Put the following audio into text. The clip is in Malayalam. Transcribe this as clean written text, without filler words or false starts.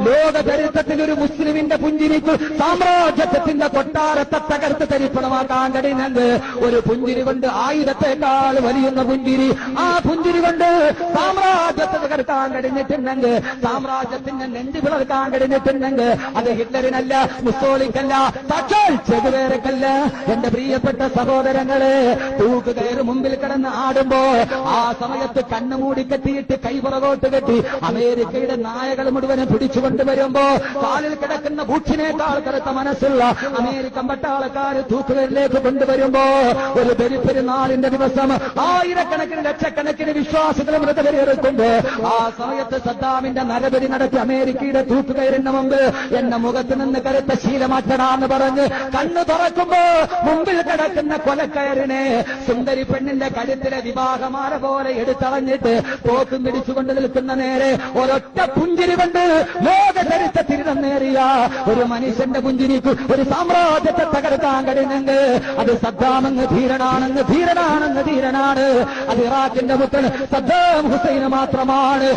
ലോക ചരിത്രത്തിൽ ഒരു മുസ്ലിമിന്റെ പുഞ്ചിരിക്ക് സാമ്രാജ്യത്തിന്റെ കൊട്ടാരത്തെ തകർത്ത് തരിപ്പണമാക്കാൻ കഴിയുന്നത് ഒരു പുഞ്ചിരി കൊണ്ട് ആയുധത്തെക്കാൾ വലിയുന്ന പുഞ്ചിരി. ആ പുഞ്ചിരി കൊണ്ട് സാമ്രാജ്യത്തെ തകർക്കാൻ കഴിഞ്ഞിട്ടുണ്ടെങ്കിൽ, സാമ്രാജ്യത്തിന്റെ നെഞ്ചു പിളർക്കാൻ കഴിഞ്ഞിട്ടുണ്ടെങ്കിൽ അത് ഹിറ്റ്ലറിനല്ല, മുസോളിക്കല്ല, സാക്ഷാൽ ചെകുവേരക്കല്ല. എന്റെ പ്രിയപ്പെട്ട സഹോദരങ്ങളെ, തൂക്കുകയറ് മുമ്പിൽ കിടന്ന് ആടുമ്പോ ആ സമയത്ത് കണ്ണുമൂടി കെട്ടിയിട്ട് കൈപുറകോട്ട് കെട്ടി അമേരിക്കയുടെ നായകൾ മുഴുവനും പിടിച്ചുകൊണ്ടുവരുമ്പോ കാലിൽ കിടക്കുന്ന ബൂട്ടിനേക്കാൾ കറുത്ത മനസ്സുള്ള അമേരിക്കൻ പട്ടാളക്കാർ തൂക്കുകയറിലേക്ക് കൊണ്ടുവരുമ്പോ ഒരു ബലിപ്പെരുന്നാളിന്റെ ദിവസം ആയിരക്കണക്കിന് ലക്ഷക്കണക്കിന് വിശ്വാസികൾ മൃതബലിയെടുക്കുമ്പോ ആ സമയത്ത് സദ്ദാമിന്റെ നരബലി നടത്തി അമേരിക്കയുടെ തൂക്കുകയറിന് മുമ്പ് എന്ന മുഖത്ത് നിന്ന് കരുത്ത ശീലമാറ്റടാന്ന് പറഞ്ഞ് കണ്ണു തുറക്കുമ്പോ മുമ്പിൽ കിടക്കുന്ന കൊലക്കയറിനെ സുന്ദരി പെണ്ണിന്റെ കഴുത്തിലെ വിവാഹമാല പോലെ എടുത്തളഞ്ഞിട്ട് തോക്കും പിടിച്ചുകൊണ്ട് നിൽക്കുന്ന നേരെ ഒരൊറ്റ പുഞ്ചിരി കൊണ്ട് ലോക ചരിത്രത്തിരുന്നേറിയ ഒരു മനുഷ്യന്റെ പുഞ്ചിരിക്ക് ഒരു സാമ്രാജ്യത്തെ തകർക്കാൻ കഴിഞ്ഞെങ്കിൽ അത് സദ്ദാമെന്ന് ധീരനാണെന്ന് ധീരനാണെന്ന് ധീരനാണ്. അത് ഇറാഖിന്റെ പുത്രൻ സദ്ദാം ഹുസൈന് മാത്രമാണ്.